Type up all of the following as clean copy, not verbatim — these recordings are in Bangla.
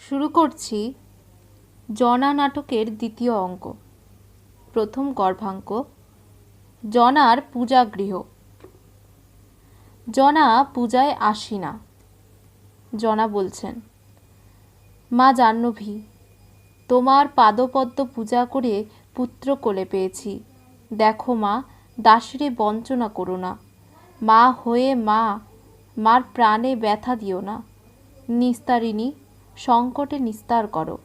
শুরু করছি জনা নাটকের দ্বিতীয় অঙ্ক। প্রথম গর্ভাঙ্ক, জনার পূজাগৃহ। জনা পূজায় আসি না। জনা বলছেন, মা জাহ্নবী, তোমার পাদপদ্ম পূজা করে পুত্র কোলে পেয়েছি। দেখো মা, দাসীরে বঞ্চনা করো না। মা হয়ে মার প্রাণে ব্যথা দিও না। নিস্তারিণী, সংকটে নিস্তার করো।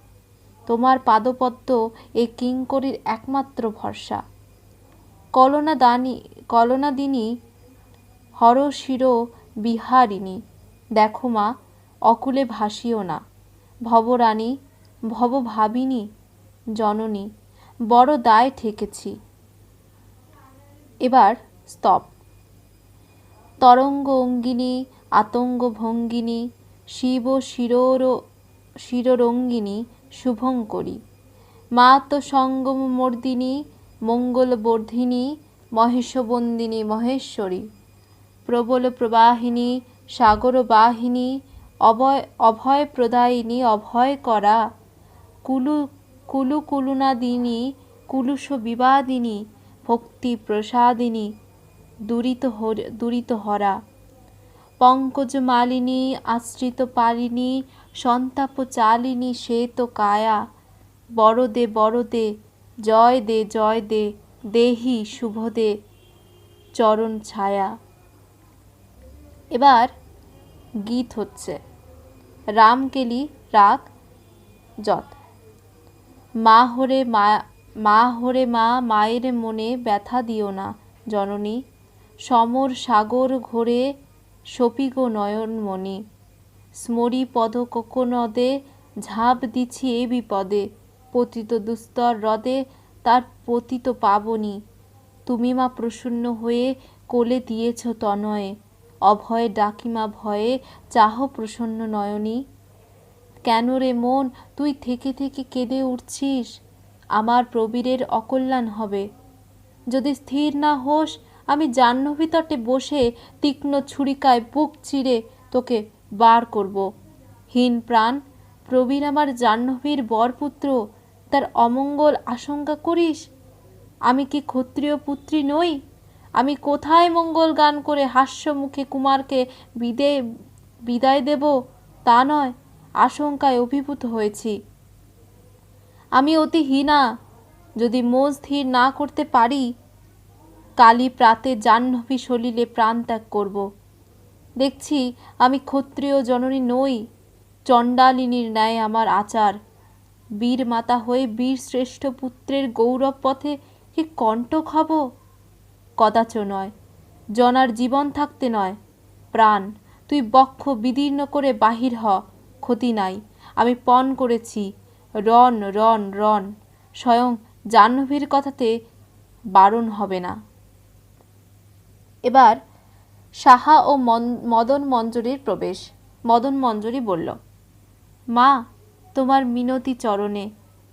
তোমার পাদপদ্ম এ কিঙ্করীর একমাত্র ভরসা। কলনাদিনী হরশির বিহারিণী, দেখো মা, অকুলে ভাসিও না। ভবরানী, ভবভাবিনী জননী, বড় দায় ঠেকেছি। এবার স্তব। তরঙ্গ অঙ্গিনী, আতঙ্গ ভঙ্গিনী, শিব শিররঙ্গিনী শুভঙ্করী, মাতসঙ্গম মর্দিনী, মঙ্গলবর্ধিনী, মহেশবন্দিনী মহেশ্বরী, প্রবল প্রবাহিনী, সাগরবাহিনী, অভয় প্রদায়িনী, অভয় করা, কুলুকুলুনাদিনী, কুলুষ বিবাদিনী, ভক্তি প্রসাদিনী, দুরিত হরা, পঙ্কজ মালিনী, আশ্রিত পালিনী, সন্তাপ চালিনী, শ্বেত কায়া, বড়দে বড়দে, জয় দে, দেহি শুভদে চরণ ছায়া। এবার গীত হচ্ছে রামকেলি রাগ যত। মা হরে মা, মায়ের মনে ব্যথা দিও না জননী। সমর সাগর ঘোরে সপিগো নয়নমণি, স্মরি পদ কোকনদে, ঝাঁপ দিছি এ বিপদে। পতিত দুস্তর হ্রদে তার পতিত পাবনি, তুমি মা প্রসন্ন হয়ে কোলে দিয়েছ তনয়ে। অভয়ে ডাকিমা ভয়ে, চাহ প্রসন্ন নয়নী। কেন রে মন, তুই থেকে থেকে কেঁদে উঠছিস? আমার প্রবীরের অকল্যাণ হবে। যদি স্থির না হোস, আমি জাহ্নবী তটে বসে তীক্ষ্ণ ছুরিকায় বুক চিরে তোকে বার করব। হীন প্রাণ, প্রবীর আমার জাহ্নবীর বরপুত্র, তার অমঙ্গল আশঙ্কা করিস? আমি কি ক্ষত্রিয় পুত্রী নই? আমি কোথায় মঙ্গল গান করে হাস্যমুখে কুমারকে বিদায় দেব তা নয়, আশঙ্কায় অভিভূত হয়েছি। আমি অতি হীনা, যদি মন স্থির না করতে পারি, কালী প্রাতে জাহ্নবী সলিলে প্রাণ ত্যাগ করব। দেখছি আমি ক্ষত্রিয় জননী নই, চণ্ডালিনীর ন্যায় আমার আচার। বীর মাতা হয়ে বীর শ্রেষ্ঠ পুত্রের গৌরব পথে কি কণ্টক হব? কদাচ নয়, জনার জীবন থাকতে নয়, প্রাণ তুই বক্ষ বিদীর্ণ করে বাহির হ, ক্ষতি নাই। আমি পণ করেছি, রণ রণ রণ, স্বয়ং জাহ্নবীর কথাতে বারণ হবে না। এবার সাহা ও মদন মঞ্জরীর প্রবেশ। মদন মঞ্জরী বলল, মা, তোমার মিনতি চরণে,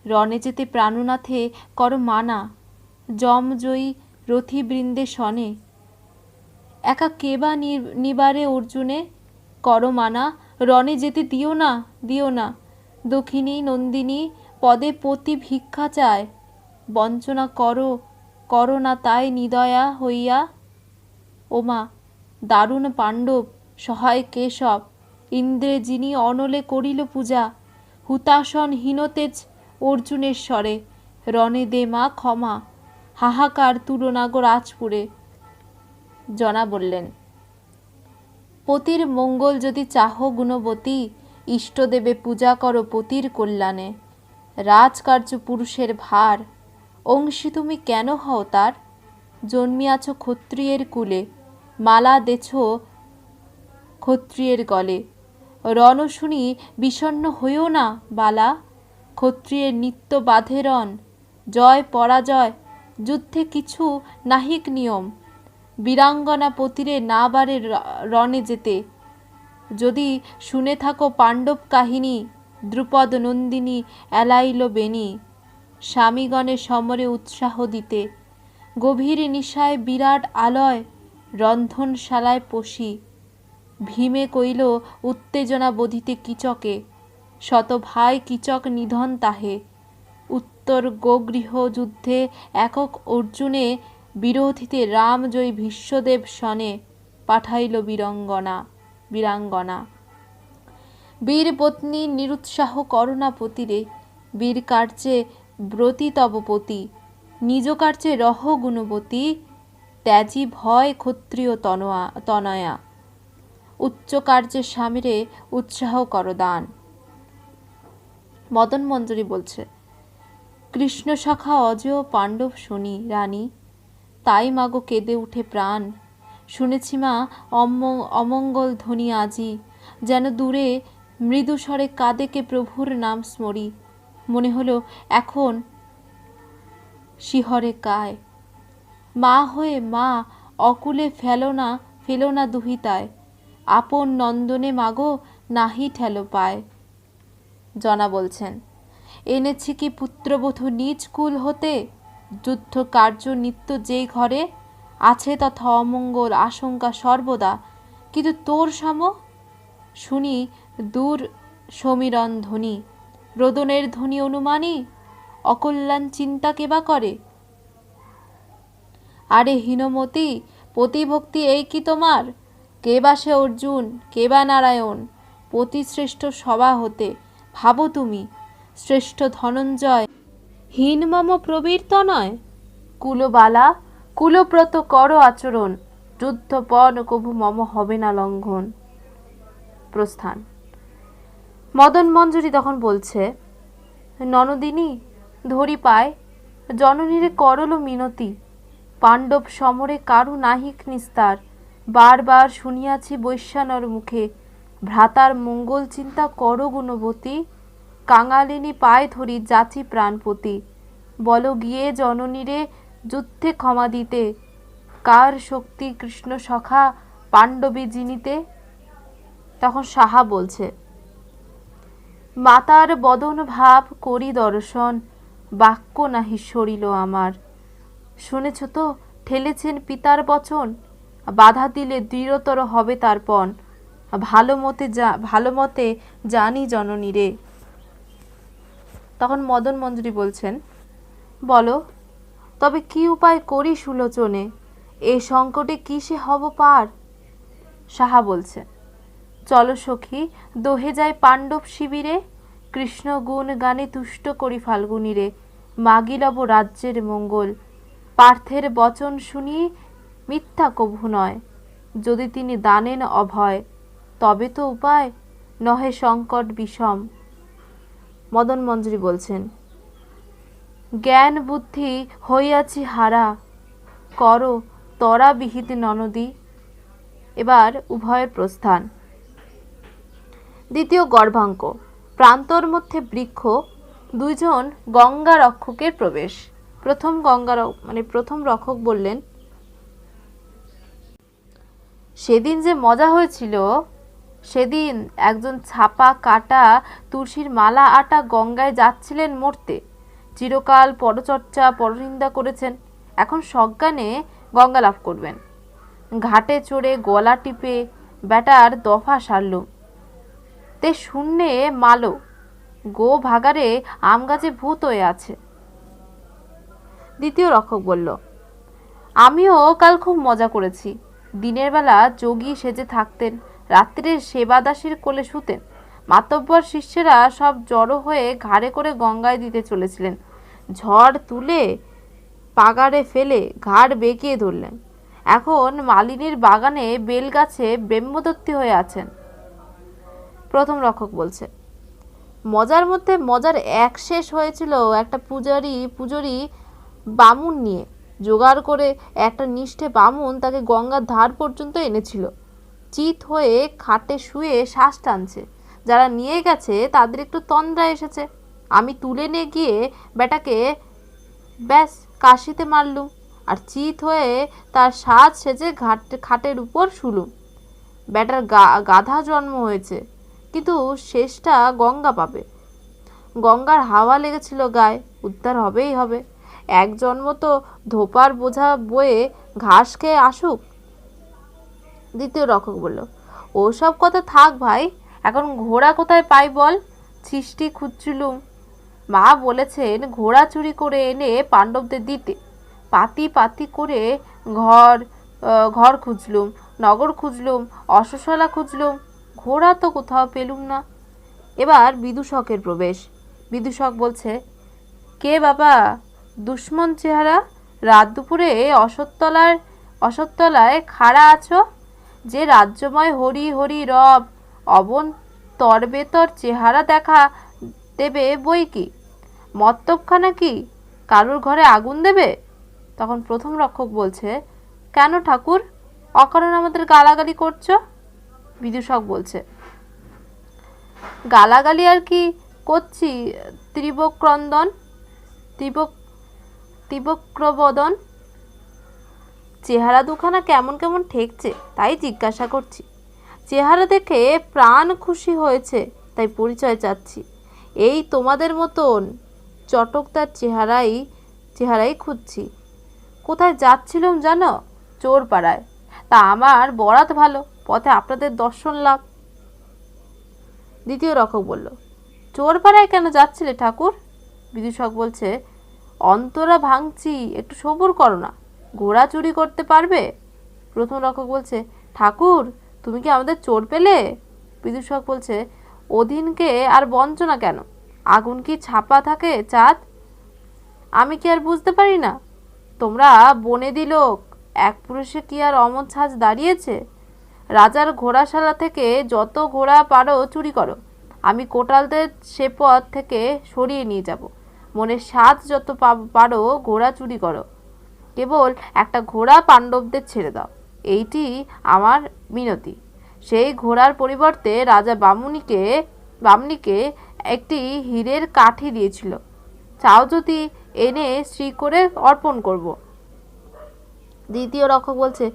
রণে যেতে প্রাণনাথে করো মানা। যমজয়ী রথীবৃন্দে শনে, একা কেবা নিবারে অর্জুনে, করো মানা, রণে যেতে দিও না। দক্ষিণী নন্দিনী পদে পতি ভিক্ষা চায়, বঞ্চনা করো না তাই নিদয়া হইয়া। ওমা, দারুণ পাণ্ডব, সহায় কেশব, ইন্দ্রে যিনি অনলে করিল পূজা, হুতাশন হীনতেজ অর্জুনের স্বরে, রণে দে মা ক্ষমা, হাহাকার তুলনা গো রাজপুরে। জনা বললেন, পতির মঙ্গল যদি চাহ গুণবতী, ইষ্টদেবে পূজা করো পতির কল্যাণে। রাজকার্য পুরুষের ভার, অংশী তুমি কেন হও তার? জন্মিয়াছ ক্ষত্রিয়ের কুলে, মালা দেছ ক্ষত্রিয়ের গলে। রণ শুনি বিষণ্ণ হইও না বালা, ক্ষত্রিয়ের নিত্য বাধে রণ। জয় পরাজয় যুদ্ধে কিছু নাহিক নিয়ম, বীরাঙ্গনা পতিরে না বারে রণে যেতে। যদি শুনে থাকো পাণ্ডব কাহিনী, দ্রুপদ নন্দিনী এলাইল বেনি, স্বামীগণের সমরে উৎসাহ দিতে। গভীর নিশায় বিরাট আলয়, রন্ধনশালায় পশি, ভীমে কইল উত্তেজনা বোধিতে কিচকে। শত ভাই কীচক নিধন তাহে। উত্তর গোগৃহ যুদ্ধে একক অর্জুনে বিরোধিতে রামজয়ী ভীষ্মদেব সনে পাঠাইল বীরাঙ্গনা। বীর পত্নী নিরুৎসাহ করুণাপতিরে, বীর কার্যে ব্রতী তব পতি, নিজ কার্যে রহ গুণবতী, ত্যাজি ভয় ক্ষত্রিয় তনয়া, উচ্চ কার্যে স্বামীরে উৎসাহ করদান। মদন মঞ্জরি বলছে, কৃষ্ণ সখা অজেয় পাণ্ডব শুনি রানী, তাই মাগো কেঁদে উঠে প্রাণ। শুনেছি মা অমঙ্গল ধ্বনি আজি, যেন দূরে মৃদুস্বরে কাঁদে কে প্রভুর নাম স্মরি। মনে হলো এখন শিহরে কায়। মা হয়ে মা অকুলে ফেলো না দুহিতায়, আপন নন্দনে মাগো নাহি ঠেলো পায়। জনা বলছেন, এনেছি কি পুত্রবধূ নিজ কুল হতে, যুদ্ধ কার্য নিত্য যেই ঘরে, আছে তথা অমঙ্গল আশঙ্কা সর্বদা, কিন্তু তোর সম শুনি দূর সমীরণ ধ্বনি, রোদনের ধ্বনি অনুমানী, অকল্যাণ চিন্তা কেবা করে। আরে হীনমতি, পতিভক্তি এই কি তোমার, কে বা সে অর্জুন, কে বা নারায়ণ, পতিশ্রেষ্ঠ সভা হতে ভাবো তুমি, শ্রেষ্ঠ ধনঞ্জয় হীন মম প্রবীরত নয়। কুলবালা কুলব্রত কর আচরণ, যুদ্ধপণ কভু মম হবে না লঙ্ঘন। প্রস্থান। মদন মঞ্জরি তখন বলছে, ননদিনী ধরি পায়, জননীরে করল মিনতি, পাণ্ডব সমরে কারু নাহিক নিস্তার, বারবার শুনিয়াছি বৈশ্যানর মুখে, ভ্রাতার মঙ্গল চিন্তা কর গুণবতী, কাঙালিনী পায় ধরি যাচি প্রাণপতি, বল গিয়ে জননীরে যুদ্ধে ক্ষমা দিতে, কার শক্তি কৃষ্ণ সখা পাণ্ডবী জিনিতে। তখন সাহা বলছে, মাতার বদন ভাব করি দর্শন, বাক্য নাহি সরিল আমার। শুনেছ তো ঠেলেছেন পিতার বচন, বাধা দিলে দৃঢ়তর হবে তার পণ, ভালো মতে জানি জননীরে। তখন মদন মঞ্জরি বলছেন, বলো তবে কি উপায় করি সুলোচনে, এই সংকটে কি সে হব পার। সাহা বলছে, চলো সখী দোহে যায় পাণ্ডব শিবিরে, কৃষ্ণ গুণ গানে তুষ্ট করি ফাল্গুনীরে, মাগিলব রাজ্যের মঙ্গল, পার্থের বচন শুনি মিথ্যা কভু নয়, যদি তিনি দানেন অভয়, তবে তো উপায় নহে সংকট বিষম। মদন মঞ্জরি বলছেন, জ্ঞান বুদ্ধি হইয়াছি হারা, করো তরা বিহিত ননদী। এবার উভয়ের প্রস্থান। দ্বিতীয় গর্ভাঙ্ক। প্রান্তর মধ্যে বৃক্ষ, দুইজন গঙ্গা রক্ষকের প্রবেশ। প্রথম রক্ষক বললেন, সেদিন যে মজা হয়েছিল, সেদিন একজন ছাপা কাটা তুলসীর মালা আটা গঙ্গায় যাচ্ছিলেন মরতে, চিরকাল পরচর্চা পরনিন্দা করেছেন, এখন সজ্ঞানে গঙ্গা লাভ করবেন। ঘাটে চড়ে গলা টিপে ব্যাটার দফা সারলুম, তে শূন্যে মালো, গো ভাগারে আম গাছে ভূত হয়ে আছে। দ্বিতীয় রক্ষক বলল, আমিও কাল খুব মজা করেছি, দিনের বেলা যোগী সেজে থাকতেন, রাত্রে সেবাদাসীর কোলে শুতেন, মাতব্বর শিষ্যেরা সব জড়ো হয়ে ঘাড়ে করে গঙ্গায় দিতে চলেছিলেন, ঝড় তুলে পাগাড়ে ফেলে ঘাড় বেঁকিয়ে ধরলেন, এখন মালিনীর বাগানে বেলগাছে ব্রহ্মদত্তী হয়ে আছেন। প্রথম রক্ষক বলছে, মজার মধ্যে মজার এক শেষ হয়েছিল একটা পূজারি বামুন নিয়ে, জোগাড় করে একটা নিষ্ঠে বামুন তাকে গঙ্গার ধার পর্যন্ত এনেছিল, চিত হয়ে খাটে শুয়ে শ্বাস টানছে, যারা নিয়ে গেছে তাদের একটু তন্দ্রা এসেছে, আমি তুলে নিয়ে গিয়ে বেটাকে ব্যাস কাশিতে মারলুম, আর চিত হয়ে তার সাজ সেজে খাটের উপর শুলুম। বেটার গাধা জন্ম হয়েছে, কিন্তু শেষটা গঙ্গা পাবে, গঙ্গার হাওয়া লেগেছিল গায়ে, উদ্ধার হবেই হবে, এক জন্ম তো ধোপার বোঝা বয়ে ঘাস খেয়ে আসুক। দ্বিতীয় রক্ষক বলল, ওসব কথা থাক ভাই, এখন ঘোড়া কোথায় পাই বল, ছিষ্টি খুঁজছিলুম। মা বলেছেন ঘোড়া চুরি করে এনে পাণ্ডবদের দিতে। পাতি পাতি করে ঘর ঘর খুঁজলুম, নগর খুঁজলুম, অশ্বশালা খুঁজলুম, ঘোড়া তো কোথাও পেলুম না। এবার বিদূষকের প্রবেশ। বিদূষক বলছে, কে বাবা দুশ্মন চেহারা, রাত দুপুরে অশ্বত্থতলায় খাড়া আছো? যে রাজ্যময় হরি হরি রব অবন তরবেতর চেহারা দেখা দেবে বই কি? মত্তবখানা কি? কারুর ঘরে আগুন দেবে? তখন প্রথম রক্ষক বলছে, কেন ঠাকুর, অকারণ আমাদের গালাগালি করছো? বিদূষক বলছে, গালাগালি আর কি করছি ত্রিবক্রন্দন ত্রিবক্রবদন, চেহারা দুখানা কেমন কেমন ঠেকছে তাই জিজ্ঞাসা করছি। চেহারা দেখে প্রাণ খুশি হয়েছে তাই পরিচয় চাচ্ছি। এই তোমাদের মতন চটকদার চেহারাই খুঁজছি। কোথায় যাচ্ছিলাম জানো? চোর পাড়ায়। তা আমার বরাত ভালো, পথে আপনাদের দর্শন লাভ। দ্বিতীয় রক্ষক বলল, চোর পাড়ায় কেন যাচ্ছিলে ঠাকুর? বিদূষক বলছে, অন্তরা ভাঙছি, একটু সবুর করো না, ঘোড়া চুরি করতে পারবে? প্রথম রক্ষক বলছে, ঠাকুর তুমি কি আমাদের চোর পেলে? বিদূষক বলছে, অধীনকে আর বঞ্চনা কেন? আগুন কি ছাপা থাকে চাঁদ? আমি কি আর বুঝতে পারি না? তোমরা বনেদি লোক, এক পুরুষে কি আর অমন সাজ দাঁড়িয়েছে? রাজার ঘোড়াশালা থেকে যত ঘোড়া পারো চুরি করো, আমি কোটালদের সে পথ থেকে সরিয়ে নিয়ে যাব। মনের সাজ যত পারো ঘোড়া চুরি করো, কেবল একটা ঘোড়া পাণ্ডবদের ছেড়ে দাও, এইটি আমার মিনতি। সেই ঘোড়ার পরিবর্তে রাজা বামনিকে একটি হীরের কাঠি দিয়েছিল, চাও যদি এনে শ্রী করে অর্পণ করব। দ্বিতীয় রক্ষক বলছে,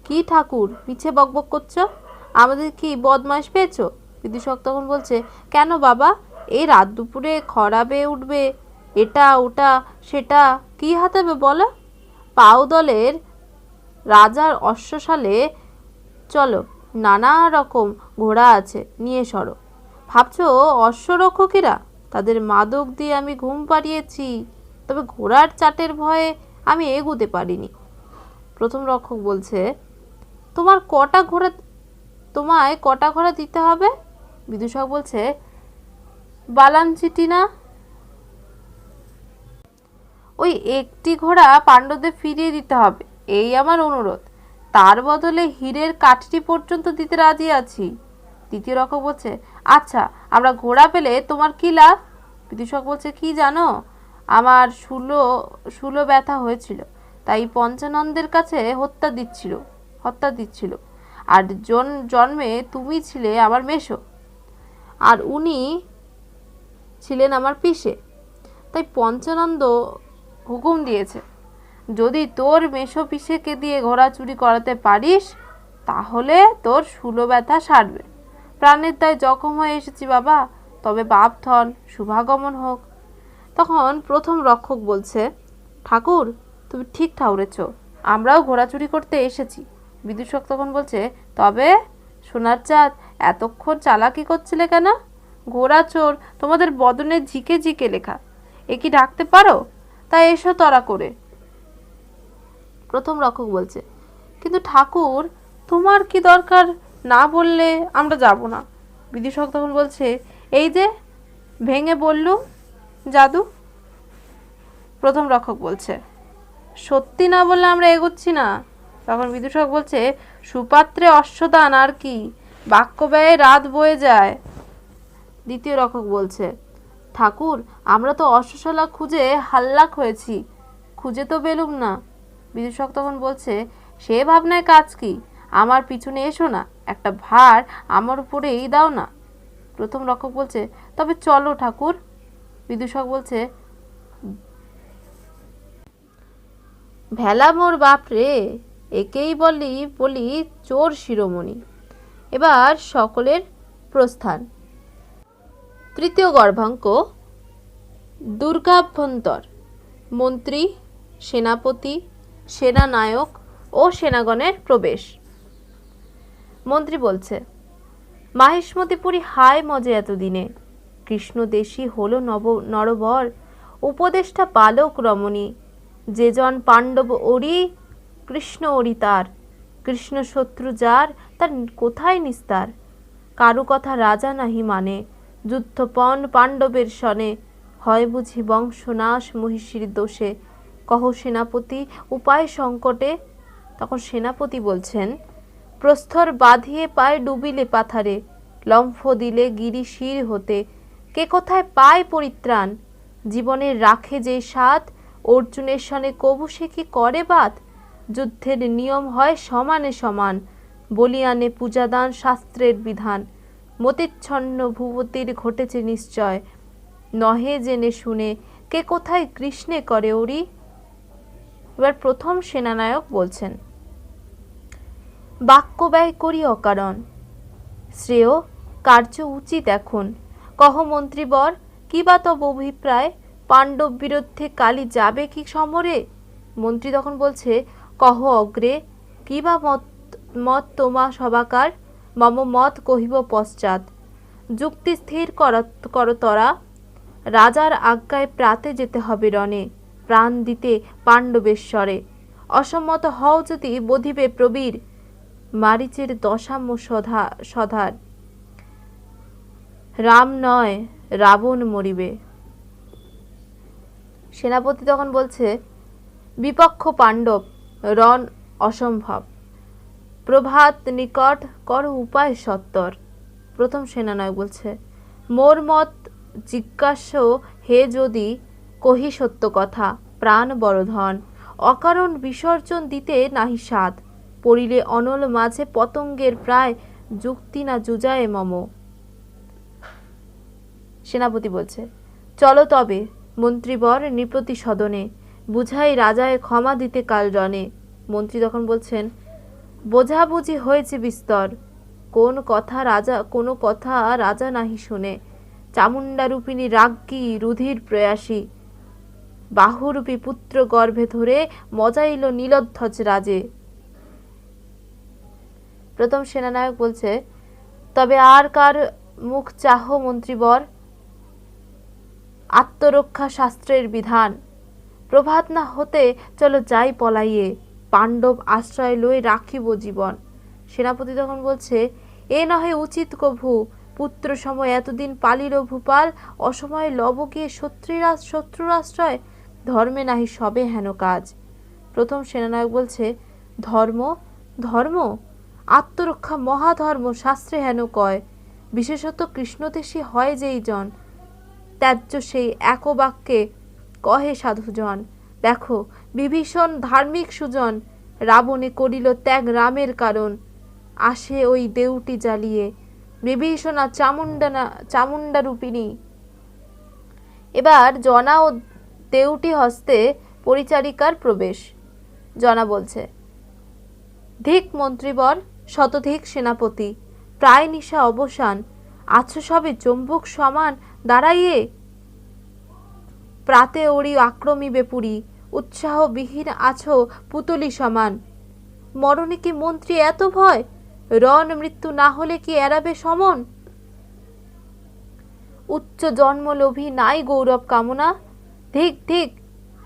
কি ঠাকুর মিছে বকবক করছো? আমাদের কি বদমাইশ পেয়েছো? বিদূষক তখন বলছে, কেন বাবা, এই রাত দুপুরে খরা বেয়ে উঠবে, এটা ওটা সেটা কি হাতাবে বলো? পাউদলের রাজার অশ্বশালে চলো, নানা রকম ঘোড়া আছে, নিয়ে সরো। ভাবছো অশ্বরক্ষকেরা? তাদের মাদক দিয়ে আমি ঘুম পাড়িয়েছি, তবে ঘোড়ার চাটের ভয়ে আমি এগুতে পারিনি। প্রথম রক্ষক বলছে, তোমায় কটা ঘোড়া দিতে হবে? বিদূষক বলছে, বালানচিটি না, ওই একটি ঘোড়া পাণ্ডবদের ফিরিয়ে দিতে হবে, এই আমার অনুরোধ। তার বদলে হীরের কাঠটি পর্যন্ত দিতে রাজি আছি। দ্বিতীয় রক্ষক বলছে, আচ্ছা আমরা ঘোড়া পেলে তোমার কি লাভ? বিদূষক বলছে, কি জানো, আমার শুলো ব্যথা হয়েছিল, তাই পঞ্চানন্দের কাছে হত্যা দিচ্ছিল। আর জন্মে তুমি ছিলে আমার মেসো, আর উনি ছিলেন আমার পিসে, তাই পঞ্চানন্দ হুকুম দিয়েছে, যদি তোর মেসো পিসেকে দিয়ে ঘোড়া চুরি করাতে পারিস তাহলে তোর শুলো ব্যথা সারবে। প্রাণের দায় জখম হয়ে এসেছি বাবা, তবে বাপ ধন শুভাগমন হোক। তখন প্রথম রক্ষক বলছে, ঠাকুর তুমি ঠিক ঠাউরেছ, আমরাও ঘোড়া চুরি করতে এসেছি। বিদূষক তখন বলছে, তবে সোনার চাঁদ এতক্ষণ চালাকি করছিলে কেন? ঘোড়া চোর তোমাদের বদনে ঝিকে ঝিকে লেখা, এ কি ডাকতে পারো? তাই এসো তরা করে। প্রথম রক্ষক বলছে, কিন্তু ঠাকুর তোমার কি দরকার, না বললে আমরা যাব না। বিদূষক তখন বলছে, এই যে ভেঙে বললুম জাদু। প্রথম রক্ষক বলছে, সত্যি না বললে আমরা এগোচ্ছি না। তখন বিদূষক বলছে, সুপাত্রে অশ্বদান আর কি, বাক্য ব্যয়ে রাত বয়ে যায়। দ্বিতীয় রক্ষক বলছে, ঠাকুর আমরা তো অশ্বশালা খুঁজে হাল্লাক হয়েছি, খুঁজে তো পেলুম না। বিদূষক তখন বলছে, সে ভাবনায় কাজ কি, আমার পিছনে এসো না, একটা ভার আমার উপরেই দাও না। প্রথম রক্ষক বলছে, তবে চলো ঠাকুর। বিদূষক বলছে, ভেলা মোর বাপ রে, একেই বলি চোর শিরোমণি। এবার সকলের প্রস্থান। তৃতীয় গর্ভাঙ্ক, দুর্গাভ্যন্তর। মন্ত্রী, সেনাপতি, সেনানায়ক ও সেনাগণের প্রবেশ। মন্ত্রী বলছে, মাহিষ্মতিপুরী হায় মজে এতদিনে, কৃষ্ণদেশী হলো নরবর, উপদেষ্টা বালক রমণী, যে জন পাণ্ডব ওরি কৃষ্ণ ওরি তার, কৃষ্ণ শত্রু যার তার কোথায় নিস্তার। কারু কথা রাজা নাহি মানে, যুদ্ধপণ পাণ্ডবের সনে, হয় বুঝি বংশনাশ মহিষীর দোষে, কহ সেনাপতি উপায় সংকটে। তখন সেনাপতি বলছেন, প্রস্তর বাঁধিয়ে পায় ডুবিলে পাথারে, লম্ফ দিলে গিরি শির হতে, কে কোথায় পায় পরিত্রাণ, জীবনের রাখে যে স্বাদ, অর্জুনের সনে কবু সে কি করে বাদ। যুদ্ধের নিয়ম হয় সমানে সমান, বলিয়ানে পূজাদান শাস্ত্রের বিধান, মতিচ্ছন্ন ভূপতির ঘটেছে নিশ্চয়, নহে জেনে শুনে কে কোথায় কৃষ্ণে করে ওরি। এবার প্রথম সেনানায়ক বলছেন, বাক্য ব্যয় করি অকারণ, শ্রেয় কার্য উচিত এখন, কহ মন্ত্রীবর কি বা তব অভিপ্রায়, পাণ্ডব বিরুদ্ধে কালী যাবে কি সমরে। মন্ত্রী তখন বলছে, কহ অগ্রে কি বা মত তোমা সবাকার, মম মত কহিব পশ্চাৎ, যুক্তি স্থির কর তরা, রাজার আজ্ঞায় প্রাতে যেতে হবে রণে, প্রাণ দিতে পাণ্ডবেশ্বরে, অসম্মত হও যদি বধিবে প্রবীর, মারিচের দশাম্য সধার, রাম নয় রাবণ মরিবে। সেনাপতি তখন বলছে, বিপক্ষ পাণ্ডব রণ অসম্ভব, প্রভাত নিকট কর উপায় সত্তর। প্রথম সেনানায়ক বলছে, মোর মত জিজ্ঞাস্য হে যদি, কহি সত্য কথা প্রাণ বড় ধন, অকারণ বিসর্জন দিতে নাহি সাধ, পড়িলে অনল মাঝে পতঙ্গের প্রায়, যুক্তি না জুজায় মম। সেনাপতি বলছে, চলো তবে মন্ত্রীবর নৃপতি সদনে, বুঝাই রাজায় ক্ষমা দিতে কাল রণে। মন্ত্রী তখন বলছেন, বোঝাবুঝি হয়েছে বিস্তর, কোনো কথা রাজা নাহি শুনে, চামুণ্ডা রূপিণী রাজ্ঞী রুধির প্রয়াসী, বাহুরূপী পুত্র গর্ভে ধরে মজাইল নীলধ্বজ রাজে। প্রথম সেনানায়ক বলছে, তবে আর কার মুখ চাহ মন্ত্রীবর, আত্মরক্ষা শাস্ত্রের বিধান, প্রভাত না হতে চলো যাই পলাইয়ে, পাণ্ডব আশ্রয় লই রাখিব জীবন। সেনাপতি তখন বলছে, এ নহে উচিত কভু, পুত্র সময় এতদিন পালিল ভূপাল, অসময়ে লব গিয়ে শত্রুর আশ্রয়, ধর্মে নাহি সবে হেন কাজ। প্রথম সেনানায়ক বলছে, ধর্ম ধর্ম, আত্মরক্ষা মহাধর্ম শাস্ত্রে হেন কয়, বিশেষত কৃষ্ণদেশী হয় যেই জন, ত্যায্য সেই এক বাক্যে কহে সাধুজন। দেখো বিভীষণ ধার্মিক সুজন, রাবণে করিল ত্যাগ রামের কারণ, আসে ওই দেউটি জ্বালিয়ে, বিভীষণা চামুণ্ডা রূপিণী। এবার জনা ও দেউটি হস্তে পরিচারিকার প্রবেশ। জনা বলছে, ধিক মন্ত্রীবর শতধিক সেনাপতি, প্রায় নিশা অবসান, আছো সবে চম্বুক সমান দাঁড়াইয়ে, প্রাতে ওরি আক্রমিবে পুরী, উৎসাহবিহীন আছো পুতলি সমান, মরণে কি মন্ত্রী এত ভয়, রণ মৃত্যু না হলে কি এড়াবে সমন, উচ্চ জন্মলোভী নাই গৌরব কামনা, ধিক ধিক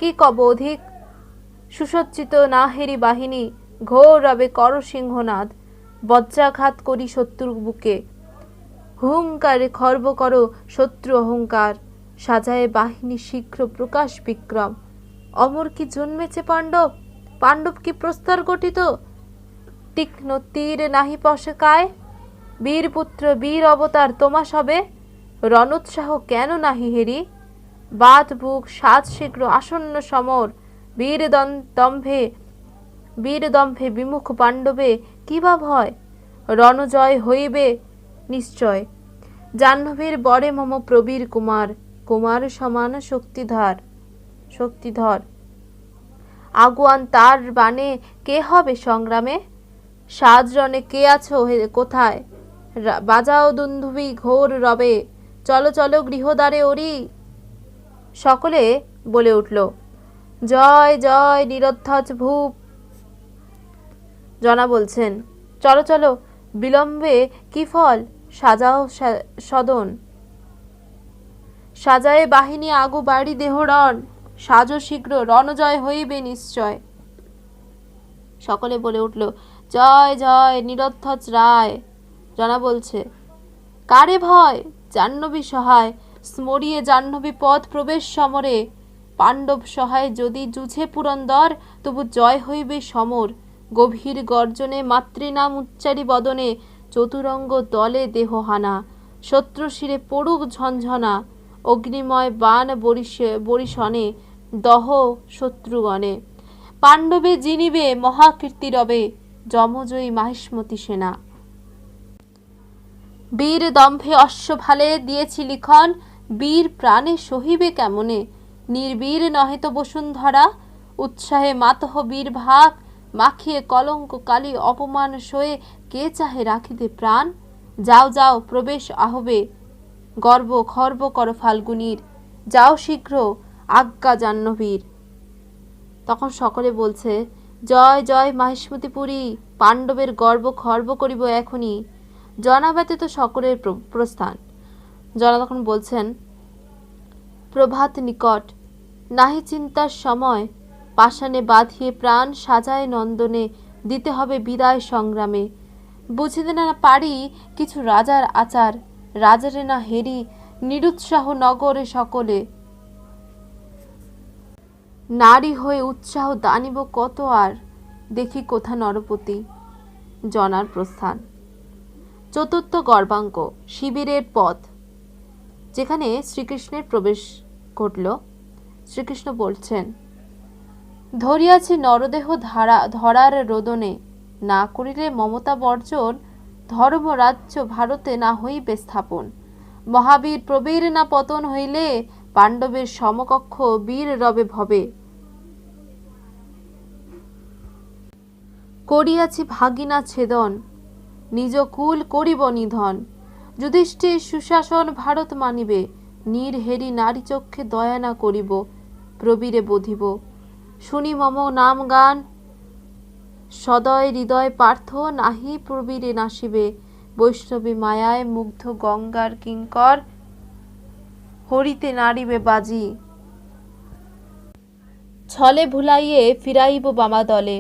কি কব অধিক, সুসজ্জিত না হেরি বাহিনী, ঘোর রবে কর সিংহনাদ, বজ্রাঘাত করি শত্রুর বুকে, হুঙ্কারে খর্ব করো শত্রু অহংকার, সাজায় বাহিনী শীঘ্র প্রকাশ বিক্রম, অমর কি জন্মেছে পাণ্ডব, পাণ্ডব কি প্রস্তর গঠিত, তীক্ষ্ণ তীর নাহি পশকায়, বীরপুত্র বীর অবতার তোমা সবে, রণোৎসাহ কেন নাহি হেরি, বাত বুক সাজ শীঘ্র আসন্ন সমর, বীর দম্ভে বিমুখ পাণ্ডবে কি বা ভয়, রণজয় হইবে নিশ্চয়, জাহ্নবীর বরে মম প্রবীর কুমার, কুমার সমান শক্তিধর, আগুয়ান তার বাণে কে হবে সংগ্রামে, সাজ রণে কে আছো কোথায়, বাজাও দুন্দুভি ঘোর রবে, চলো চলো গৃহদ্বারে ওরি। সকলে বলে উঠল, জয় জয় নীলধ্বজ ভূপ। জনা বলছেন, চলো চলো বিলম্বে কি ফল, সাজাও সদন। সাজায়ে বাহিনী আগু বাড়ি দেহ রণ, সাজ শীঘ্র রণজয় হইবে নিশ্চয়। সকলে বলে উঠল, জয় জয় নিরধ্বজ রায়। জনা বলছে, কারে ভয়, জাহ্নবী সহায়, স্মরিয়ে জাহ্নবী পথ প্রবেশ সমরে। পাণ্ডব সহায় যদি যুঝে পুরন্দর, তবু জয় হইবে সমর। গভীর গর্জনে মাতৃনাম উচ্চারি বদনে, চতুরঙ্গ দলে দেহহানা। শত্রু শিরে পড়ুক ঝঞ্ঝনা, অগ্নিময় বাণ বরিশনে, দহ শত্রুগণে। পাণ্ডবে জিনিবে মহাকীর্তি রবে, যমজয়ী মাহিষ্মতি সেনা। বীর দম্ভে অশ্বভালে দিয়েছি লিখন, বীর প্রাণে সহিবে কেমনে। নির্বীর নহে তো বসুন্ধরা, উৎসাহে মাতহ বীর ভাগ। মাখিয়ে কলঙ্ক কালি অপমান সয়ে, কে চাহে রাখিতে প্রাণ। যাও যাও প্রবেশ আহবে, গর্ব খর্ব কর ফাল্গুনীর। যাও শীঘ্র আজ্ঞা জাহ্নবীর। তখন সকলে বলছে, জয় জয় মাহিষ্মতিপুরী, পাণ্ডবের গর্ব খর্ব করিব এখনই। জনা ব্যতীত সকলের প্রস্থান। জনা তখন বলছেন, প্রভাত নিকট, নাহি চিন্তার সময়। পাষাণে বাঁধিয়ে প্রাণ সাজায় নন্দনে, দিতে হবে বিদায় সংগ্রামে। বুঝিতে না পারি কিছু রাজার আচার, রাজারে না হেরি নিরুৎসাহ নগরে সকলে। নারী হয়ে উৎসাহ দানিব কত আর, দেখি কোথা নরপতি। জনার প্রস্থান। চতুর্থ গর্বাঙ্ক, শিবিরের পথ, যেখানে শ্রীকৃষ্ণের প্রবেশ ঘটল। শ্রীকৃষ্ণ বলছেন, ধরিয়াছি নরদেহ ধরার রোদনে, না করিলে মমতা বর্জন, ধর্মরাজ্য ভারতে না হইবে স্থাপন। মহাবীর প্রবীর না পতন হইলে, পাণ্ডবের সমকক্ষ বীর রবে ভবে। করিয়াছি ভাগিনা ছেদন, নিজ কুল করিব নিধন। যুধিষ্ঠির সুশাসন ভারত মানিবে, নির্হেরি নারী চক্ষে দয়া না করিব। প্রবীরে বধিব, শুনি মম নাম গান, সদয় হৃদয় পার্থ নাহি প্রবীরে নাসিবে। বৈষ্ণবী মায়ায় মুগ্ধ গঙ্গার কিঙ্কর, হরিতে নাড়িবে বাজি। ছলে ভুলাইয়ে ফিরাইব বামা দলে,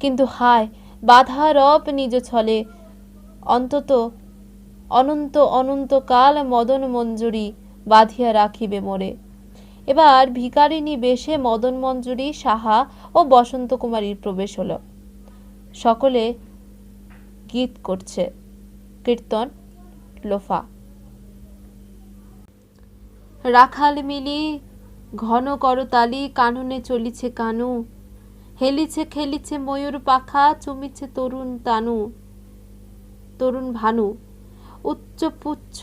কিন্তু হায় বাধা রব নিজ ছলে। অনন্ত অনন্ত কাল মদন মঞ্জুরি, বাঁধিয়া রাখিবে মোরে। এবার ভিকারিনী বেশে মদন মঞ্জুরি, সাহা ও বসন্ত কুমারীর প্রবেশ হলো। সকলে গীত করছে, কীর্তন, লোফা। রাখাল মিলি ঘন করতালি, কাননে চলিছে কানু। হেলিছে খেলিছে ময়ূর পাখা, চুমিছে তরুণ ভানু। উচ্চ পুচ্ছ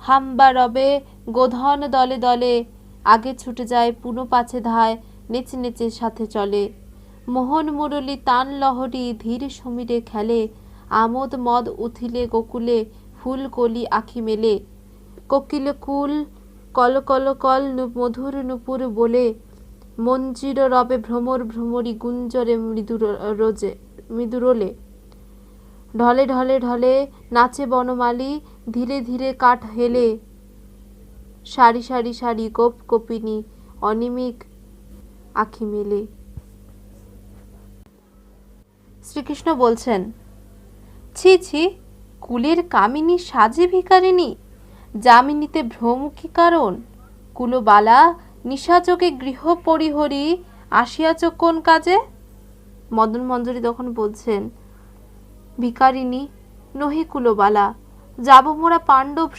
হাম্বা রবে, গোধন দলে দলে। আগে ছুটে যায় পুনঃ পাছে ধায়, নেচে নেচে সাথে চলে। মোহন মুরলী তান লহরী, ধীর সমীরে খেলে। আমোদ মদ উথিলে গোকুলে, ফুল কলি আখি মেলে। কোকিল কুল কল কল কল, মধুর নূপুর বলে। মঞ্জির রবে ভ্রমর ভ্রমরী, গুঞ্জরে মৃদুরোলে। ঢলে ঢলে ঢলে নাচে বনমালী, ধীরে ধীরে কাঠ হেলে। সারি সারি সারি গোপ গোপিনী, অনিমিক আখি মেলে। শ্রীকৃষ্ণ বলছেন, ছি ছি, কুলের কামিনী সাজে ভিকারিনী, যামিনীতে ভ্রম কি কারণ। কুলবালা নিশাচকে গৃহ পরিহরি, আসিয়াছ কোন কাজে। মদন মঞ্জুরি তখন বলছেন, ভিকারিনী নহি কুলবালা, যাব মোরা পাণ্ডব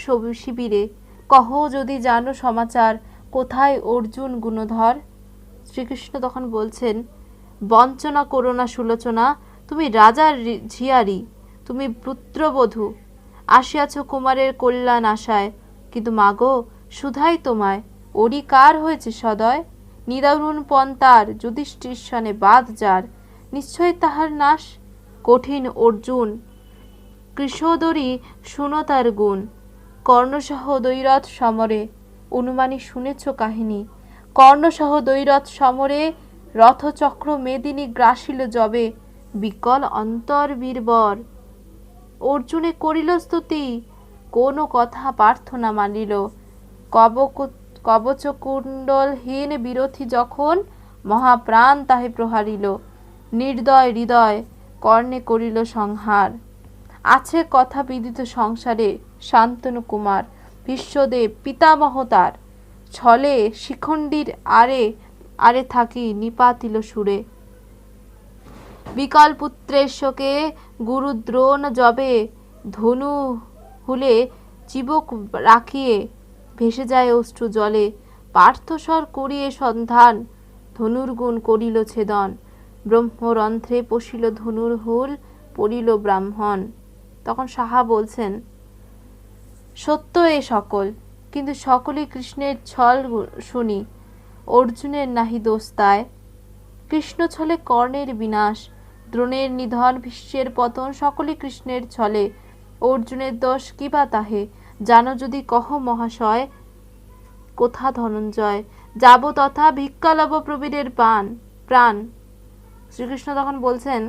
শিবিরে। কহ যদি জানো সমাচার, কোথায় অর্জুন গুণধর। শ্রীকৃষ্ণ তখন বলছেন, বঞ্চনা করো না সুলোচনা, তুমি রাজার ঝিয়ারি, তুমি পুত্রবধূ, আসিয়াছ কুমারের কল্যাণ আশায়। কিন্তু মাগো সুধাই তোমায়, ওরি কার হয়েছে সদয়। নিদারুণ পন্তার, যুধিষ্ঠির সনে বাদ যার, নিশ্চয় তাহার নাশ। কঠিন অর্জুন কৃশোদরী, শুনো তার গুণ। কর্ণসহ দৈরথ সমরে, অনুমানী শুনেছ কাহিনী। কর্ণসহ দৈরথ সমরে, রথচক্র মেদিনী গ্রাসিল যবে। বিকল অন্তর বীরবর, অর্জুনে করিল স্তুতি, কোনো কথা পার্থ না মানিল। কবচকুণ্ডলহীন বিরোধী যখন মহাপ্রাণ তাহে প্রহারিল, নির্দয় হৃদয় কর্ণে করিল সংহার। আছে কথা বিদিত সংসারে শান্তনু কুমার, বিশ্বদেব পিতামহ তার, ছলে শিখণ্ডীর আরে আরে থাকি নিপাতিল সুরে। বিকল পুত্রের শোকে গুরুদ্রোণ যবে, ধনু হুলে চিবুক রাখিয়ে ভেসে যায় অশ্রু জলে। পার্থস্বর করিয়ে সন্ধান ধনুর্গুণ করিল ছেদন, ব্রহ্মরন্ধ্রে পশিল ধনুর হুল পড়িল ব্রাহ্মণ। তখন সাহা বলছেন, সত্য এ সকল, কিন্তু সকলেই কৃষ্ণের ছল শুনি, অর্জুনের নাহি দোষ তাই। কৃষ্ণ ছলে কর্ণের বিনাশ, দ্রোণের নিধন, ভীষ্মের পতন সকলই কৃষ্ণের ছলে। অর্জুনের দোষ কি বা তাহে, জানো যদি কহ মহাশয়। কোথা ধনঞ্জয়, যাব তথা ভিক্ষা লব প্রবীরের প্রাণ। শ্রীকৃষ্ণ তখন বলছেন,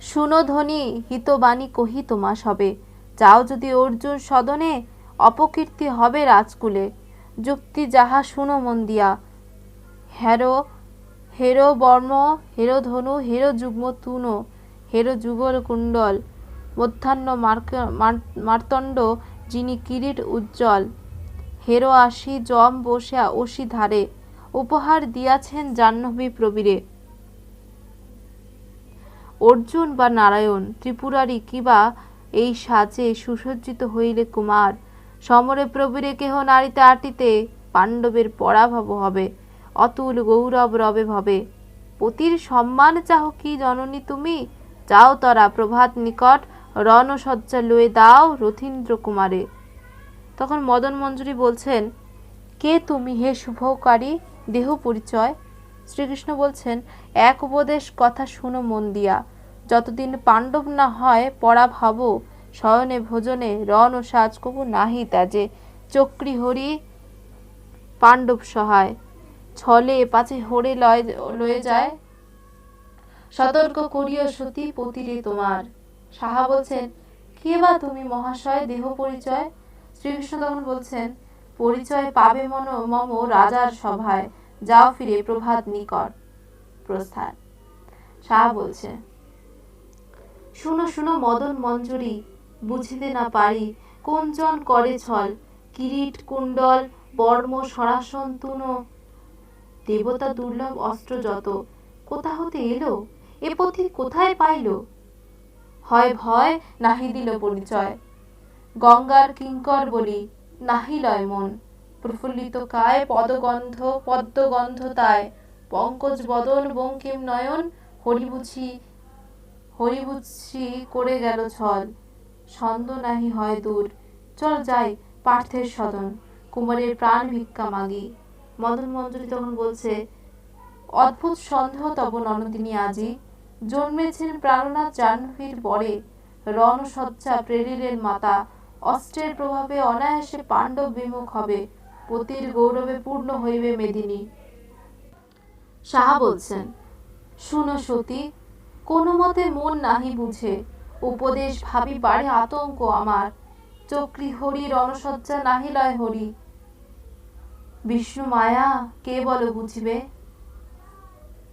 শুনো ধ্বনি হিতবাণী কহি তোমা সবে, যাও যদি অর্জুন সদনে, অপকীর্তি হবে রাজকুলে। যুক্তি যাহা শুনো মন দিয়া, হেরো বর্ম, হেরো ধনু, হেরো যুগ্ম তুন, হেরো যুগল কুণ্ডল, মধ্যাহ্ন মার্তণ্ড যিনি কিরীট উজ্জ্বল, হেরো আসি যম বসে অসি ধারে, উপহার দিয়াছেন জাহ্নবী প্রবীরে। অর্জুন বা নারায়ণ ত্রিপুরারি কিবা এই সাজে সুসজ্জিত হইলে কুমার, সমরে প্রবীরে কেহ নারীতে আটিতে, পাণ্ডবের পরাভব হবে, অতুল গৌরব রবে ভবে। পতির সম্মান চাহ কি জননী তুমি, যাও তরা প্রভাত নিকট, রণসজ্জা লয়ে দাও রথীন্দ্র কুমারে। তখন মদন মঞ্জুরি বলছেন, কে তুমি হে শুভকারী, দেহ পরিচয়। শ্রীকৃষ্ণ বলছেন, এক উপদেশ কথা শুনো মন দিয়া, যতদিন পাণ্ডব না হয় পরাভব, শয়নে ভোজনে রণ ও সাজ কবু নাহি ত্যাজে। চক্রী হরি পাণ্ডব সহায়, ছলে পাছে হরে লয়ে যায়, সতর্ক করিও সতী পতিরে তোমার। সাহা বলছেন, কে বা তুমি মহাশয় দেহ পরিচয়। শ্রীকৃষ্ণ তখন বলছেন, পরিচয় পাবে মম রাজার সভায়, যাও ফিরে প্রভাত নিকট প্রস্থান। সাহা বলছে, শুনো শুনো মদন মঞ্জুরি, বুঝিতে না পারি কোনজন করে ছল, কিরীট কুণ্ডল বর্ম সরাসন তুন, দেবতা দুর্লভ অস্ত্র যত, কোথা হতে এলো এ পথি কোথায় পাইল, হয় ভয় নাহি দিল পরিচয়। গঙ্গার কিঙ্কর বলি নাহি লয় মন, প্রফুল্লিত কায় পদ্মগন্ধ তাই, পঙ্কজ বদন বঙ্কিম নয়ন, হরিবুঝি করে গেল ছল, ছন্দ নাহি হয় দূর, চল যাই পার্থের সদন, কুমারের প্রাণ ভিক্ষা মাগি। মদন মঞ্জুরি তখন বলছে, অদ্ভুত সন্দেহ তব ননদিনী আজি, জন্মেছেন প্রাণনাথ জাহ্নবীর বরে, রণসজ্জা প্রেরিলেন মাতা, অস্ত্রের প্রভাবে অনায়াসে পাণ্ডব বিমুখ হবে, পতির গৌরবে পূর্ণ হইবে মেদিনী। সাহা বলছেন, শুনো সতী, কোনো মতে মন নাহি বুঝে, উপদেশ ভাবি বাড়ে আতঙ্ক আমার, চক্রী হরি রণসজ্জা নাহি লয় হরি, বিষ্ণু মায়া কে বল বুঝিবে,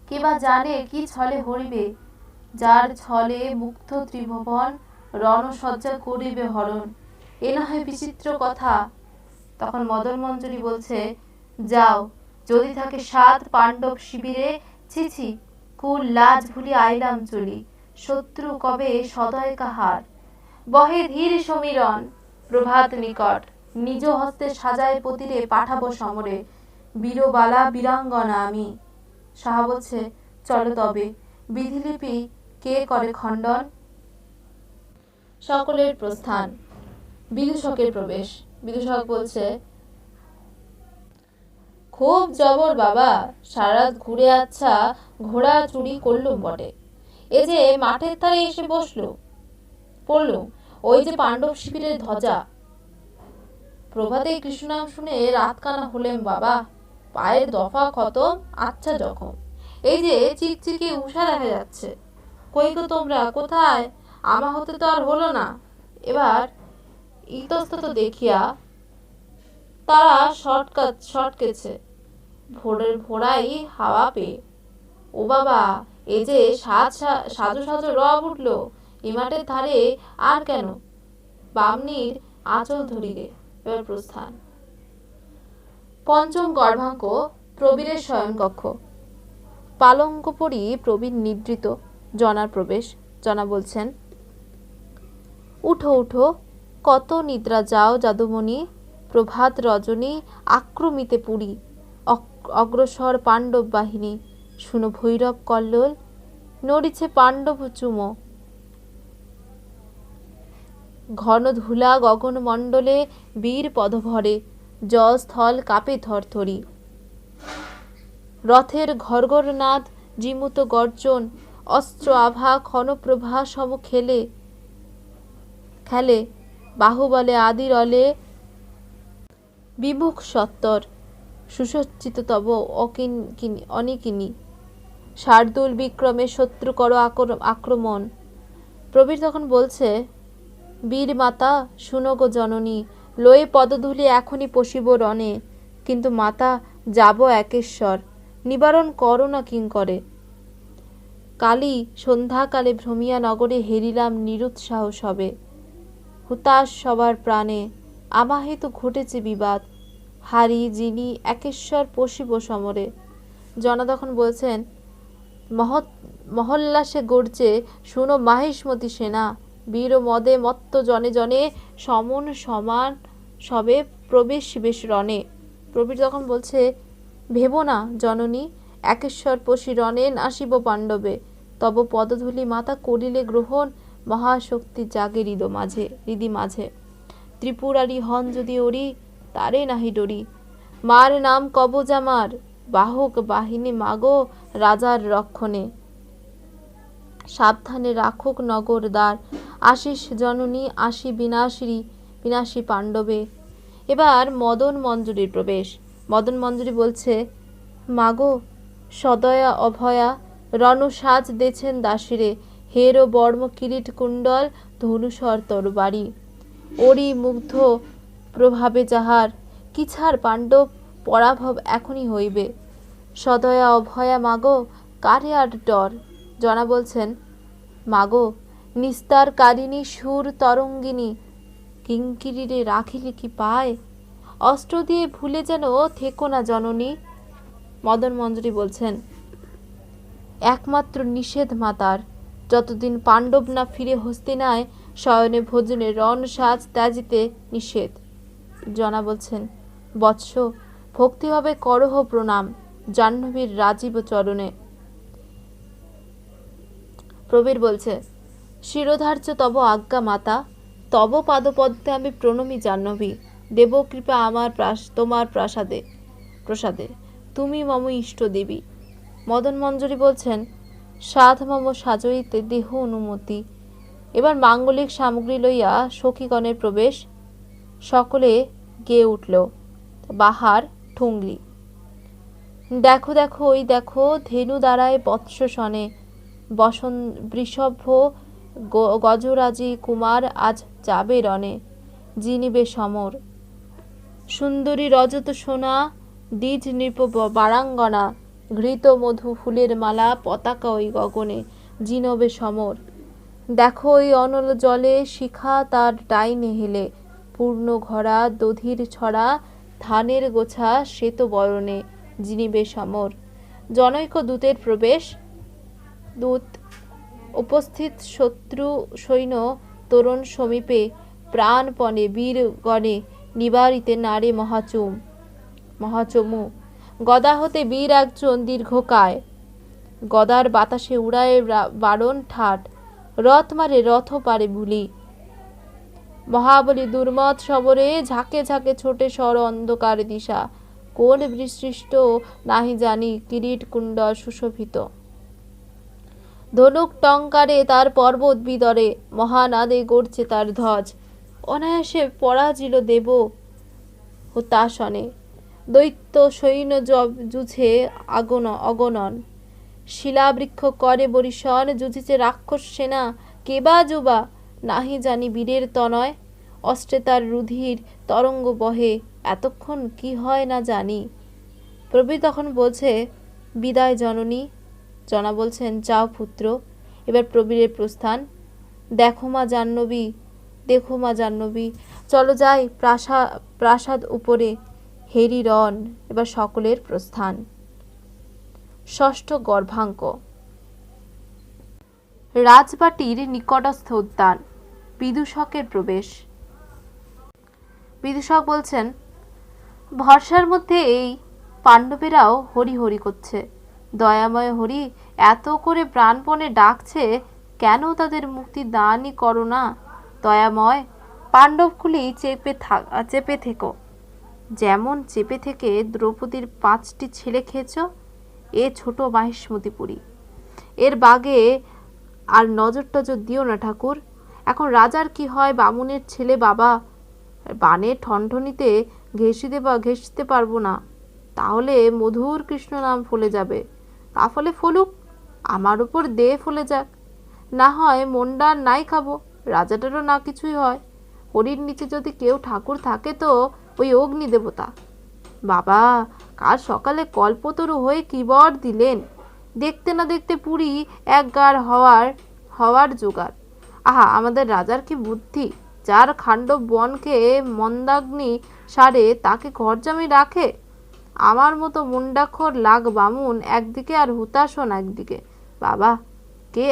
কে বা জানে কি ছলে হরিবে, যার ছলে মুক্ত ত্রিভুবন, রণসজ্জা করিবে হরণ, এ না হয় বিচিত্র কথা। তখন মদন মঞ্জুরি বলছে, যাও যদি থাকে সাত পাণ্ডব শিবিরে, ছিছি কুল লাজ ভুলি আইলাম চলি, শত্রু কবে সদয় কাহার, বহে ধীর সমীরণ প্রভাত নিকট, নিজ হস্তে সাজায় পতিরে পাঠাবো সমরে, বীরবালা বীরাঙ্গনা আমি। সাহা বলছে, চলো তবে, বিধিলিপি কে করে খণ্ডন। সকলের প্রস্থান, বিদূষকের প্রবেশ। বিদূষক বলছে, খুব জবর বাবা, সারাত ঘুরে আচ্ছা ঘোড়া চুরি করলুম বটে, এ যে মাঠের ধারে এসে পড়লুম, ওই যে পাণ্ডব শিবিরের ধ্বজা। প্রভাতে কৃষ্ণ নাম শুনে রাত কানা হলেম বাবা, পায়ের দফা খতম, আচ্ছা জখম, এই যে চিকচিকে উষা দেখা যাচ্ছে, কই গো তোমরা কোথায়, আমা হতে তো আর হলো না, এবার ইতস্তত দেখিয়া তারা সটকেছে ভোরের ভোরাই হাওয়া পেয়ে। ও বাবা, এই যে সাজো সাজো রব উঠল এ মাঠের ধারে, আর কেন? বামনির আঁচল ধরিলে এবার প্রস্থান। পঞ্চম গর্ভাঙ্ক প্রবীরের শয়নকক্ষ। পালঙ্ক পরি প্রবীর নিদ্রিত। জনার প্রবেশ। জনা বলছেন, উঠো উঠো, কত নিদ্রা যাও যাদুমণি, প্রভাত রজনী আক্রমিতে পুরী, অগ্রসর পাণ্ডব বাহিনী, শুনো ভৈরব কল্লোল, নড়িছে পাণ্ডব চুমো, ঘন ধূলা গগন মণ্ডলে বীর পদভরে, জল স্থল কাঁপে থরথরি, রথের ঘর্ঘরনাদ জিমুত গর্জন, অস্ত্র আভা ক্ষণপ্রভা সম খেলে, বাহুবলে আদিরলে বিমুখ সত্তর, সুসজ্জিত তব অনেকিনী, শার্দুল বিক্রমে শত্রু কর আক্রমণ। প্রবীর তখন বলছে, বীর মাতা শুনো গো জননী, লয়ে পদধূলি এখনই পশিব রণে, কিন্তু মাতা যাব একেশ্বর, নিবারণ করো না কিঙ্করে। কালী সন্ধ্যাকালে ভ্রমিয়া নগরে হেরিলাম নিরুৎসাহ সবে, হুতাশ সবার প্রাণে, আমাহিত ঘটেছে বিবাদ, হারি যিনি একেশ্বর পশিব সমরে। জনা তখন বলছেন, মহল্লাসে গর্জে শুনো মাহিষ্মতি সেনা, বীর মদে মত্ত জনে জনে, সমন সমান সবে প্রবেশ বেশ রণে। প্রবীর তখন বলছে, ভেবো না জননী, একেশ্বর পশি রণে নাসিব পাণ্ডবে, তব পদধূলি মাতা করিলে গ্রহণ, মহাশক্তি জাগে হৃদি মাঝে, ত্রিপুরারি হন যদি ওরি, তারে নাহি ডরি, মার নাম কবজ আমার, বাহক বাহিনী মাগো রাজার রক্ষণে, সাবধানে রাখুক নগর দ্বার, আশিস জননী আসি বিনাশী পাণ্ডবে। এবার মদন মঞ্জুরির প্রবেশ। মদন মঞ্জুরি বলছে, মাগো সদয়া অভয়া, রণসাজ দেছেন দাসীরে, হেরো বর্ম কিরিট কুণ্ডল, ধনুষর তরবারি, ওরি মুগ্ধ প্রভাবে যাহার, কিছার পাণ্ডব পরাভব এখনই হইবে, সদয়া অভয়া মাগো কারে আর ডর। জনা বলছেন, মাগো নিস্তার কারিণী সুর তরঙ্গিনী, কিঙ্কিরিরে রাখিলে কি পায়, অস্ত্র দিয়ে ভুলে যেন থেকো না জননী। মদন মঞ্জুরি বলছেন, একমাত্র নিষেধ মাতার, যতদিন পাণ্ডব না ফিরে হস্তিনায়, শয়নে ভোজনে রণ সাজ ত্যাজিতে নিষেধ। জনা বলছেন, বৎস ভক্তিভাবে করহ প্রণাম, জাহ্নবীর রাজীব চরণে। প্রবীর বলছে, শিরোধার্য তব আজ্ঞা মাতা, তব পাদপদ্মে আমি প্রণমী জাহ্নবী, দেব কৃপা আমার তোমার প্রসাদে, তুমি মম ইষ্ট দেবী। মদন মঞ্জুরি বলছেন, সাধ মম সাজইতে দেহ অনুমতি। এবার মাঙ্গলিক সামগ্রী লইয়া সখীগণের প্রবেশ। সকলে গেয়ে উঠল, বাহার ঠুংলি, দেখো দেখো ওই দেখো, ধেনু দাঁড়ায় বৎস সনে, বৃষভ গজরাজি কুমার আজ যাবে রণে, জিনিবে সমর, সুন্দরী রজত সোনা, দ্বিজ নৃপ বারাঙ্গনা, ঘৃত মধু ফুলের মালা, পতাকা ওই গগনে, জিনবে সমর। দেখো ওই অনল জলে, শিখা তার ডাইনে হেলে, পূর্ণ ঘরা দধির ছড়া, ধানের গোছা শ্বেত বরণে, জিনিবে সমর। জনৈক দূতের প্রবেশ। দূত উপস্থিত শত্রু সৈন্য তরুণ সমীপে, প্রাণপণে বীরগণে নিবারিতে নারে মহাচমু, গদা হতে বীর একজন দীর্ঘকায়, গদার বাতাসে উড়ায় বারণ ঠাট, রথ মারে রথ পারে ভুলি, মহাবলী দুর্মত সবরে, ঝাঁকে ঝাঁকে ছোটে সর অন্ধকার দিশা, কোন বিসৃষ্ট নাহি জানি, কিরিট কুণ্ডল সুশোভিত, ধনুক টঙ্কারে তার পর্বত বিদরে, মহানাদে গড়ছে তার ধ্বজ, অনায়াসে পরাজিল দেব হুতাসনে, দৈত্য সৈন্য যুঝে অগণন, শিলাবৃক্ষ করে বরিশন, যুঝিছে রাক্ষস সেনা, কেবা যুবা নাহি জানি বীরের তনয়, অস্ত্রে তার রুধির তরঙ্গ বহে, এতক্ষণ কি হয় না জানি। প্রবীর তখন বলছে, বিদায় জননী। জনা বলছেন, যাও পুত্র, এবার প্রবীরের প্রস্থান। দেখো মা জাহ্নবী, দেখো মা জাহ্নবী, চলো যাই প্রাসাদ উপরে, হেরি রন। এবার সকলের প্রস্থান। ষষ্ঠ গর্ভাঙ্ক। রাজবাটির নিকটস্থ উদ্যান। বিদূষকের প্রবেশ। বিদূষক বলছেন, ভরসার মধ্যে এই পাণ্ডবেরাও হরি হরি করছে। দয়াময় হরি এত করে প্রাণপণে ডাকছে, কেন তাদের মুক্তি দানই করো না দয়াময়। পাণ্ডবকুলি চেপে থেকো, যেমন চেপে থেকে দ্রৌপদীর 5টি ছেলে খেয়েছ। এ ছোট মাহিষ্মতিপুরী, এর বাগে আর নজর টজর দিও না ঠাকুর। এখন রাজার কি হয় বামুনের ছেলে বাবা, বানের ঠনঠনিতে ঘেঁষতে পারবো না, তাহলে মধুর কৃষ্ণ নাম ফলে যাবে। তা ফলে ফলুক, আমার উপর দে ফলে যাক, না হয় মন্ডার নাই খাবো, রাজাটারও না কিছুই হয়। হরির নিচে যদি কেউ ঠাকুর থাকে তো ওই অগ্নি দেবতা। বাবা, কাল সকালে কল্পতরু হয়ে কি বর দিলেন, দেখতে না দেখতে পুরী একগার হওয়ার জোগাড়। আহা, আমাদের রাজার কি বুদ্ধি, যার খাণ্ডব বনকে মন্দাগ্নি সারে তাকে ঘরজামি রাখে। আমার মতো মুন্ডাক্ষর লাগ বামুন একদিকে আর হুতাশন একদিকে। বাবা, কে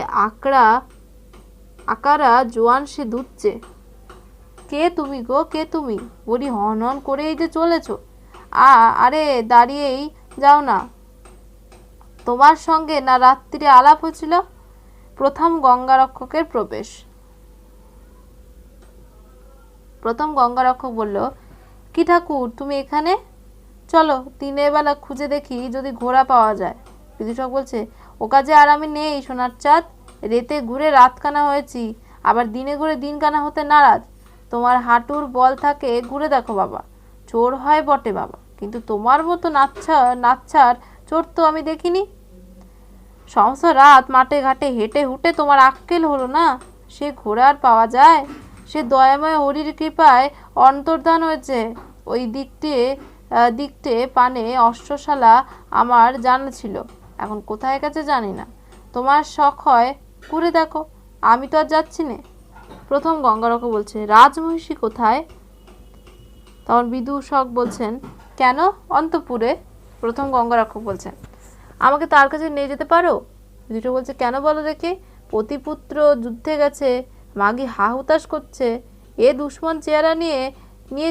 আকারা জোয়ান সে দুধছে। কে তুমি গো, কে তুমি? বলি হন হন করেই যে চলেছ। আরে দাঁড়িয়েই যাও না, তোমার সঙ্গে না রাত্রিরে আলাপ হয়েছিল? প্রথম গঙ্গারক্ষকের প্রবেশ। প্রথম গঙ্গারক্ষক বলল, কি ঠাকুর তুমি এখানে? চলো দিনের বেলা খুঁজে দেখি যদি ঘোড়া পাওয়া যায়। বিদূষক বলছে, ও কাজে আর আমি নেই সোনার চাঁদ। রেতে ঘুরে রাতকানা হয়েছি, আবার দিনে ঘুরে দিনকানা হতে নারাজ। তোমার হাঁটুর বল থাকে, ঘুরে দেখো বাবা। চোর হয় বটে বাবা, কিন্তু তোমার মতো নাচ্ছার চোর তো আমি দেখিনি। সমস্ত রাত মাঠে ঘাটে হেঁটে হুটে তোমার আক্কেল হলো না? সে ঘোড়া আর পাওয়া যায়? সে দয়াময় হরির কৃপায় অন্তর্ধান হয়েছে। ওই দিকটে পানে অষ্টশালা আমার জানা ছিল, এখন কোথায় গেছে জানি না। তোমার শখ হয় ঘুরে দেখো, আমি তো আর যাচ্ছি না। প্রথম গঙ্গারক্ষক বলছে, রাজমহিষী কোথায়? তখন বিদূষক বলছেন, কেন অন্তপুরে? প্রথম গঙ্গারক্ষক বলছেন, আমাকে তার কাছে নিয়ে যেতে পারো? বিদূষক বলছে, কেন বলো দেখি? পতিপুত্র যুদ্ধে গেছে, মাগি হা হুতাশ করছে, এ দুশ্মন চেহারা নিয়ে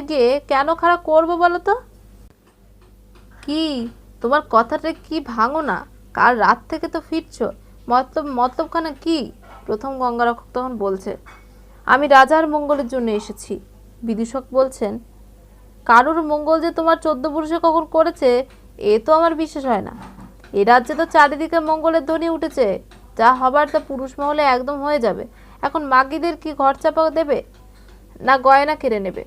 গিয়ে কেন খারাপ করবো বলো তো? কি তোমার কথাটা কি ভাঙো না? কাল রাত থেকে তো ফিরছ, মতলবখানা কি? প্রথম গঙ্গারক্ষক তখন বলছে, আমি রাজার মঙ্গলের জন্য এসেছি। বিদূষক বলছেন, কারুর মঙ্গল যে তোমার 14 পুরুষে কখন করেছে এ তো আমার বিশ্বাস হয় না। এ রাজ্যে তো চারিদিকে মঙ্গলের ধ্বনি উঠেছে, যা হবার তা পুরুষ মহলে একদম হয়ে যাবে। এখন মাগিদের কি ঘর চাপা দেবে, না গয়না কেড়ে নেবে?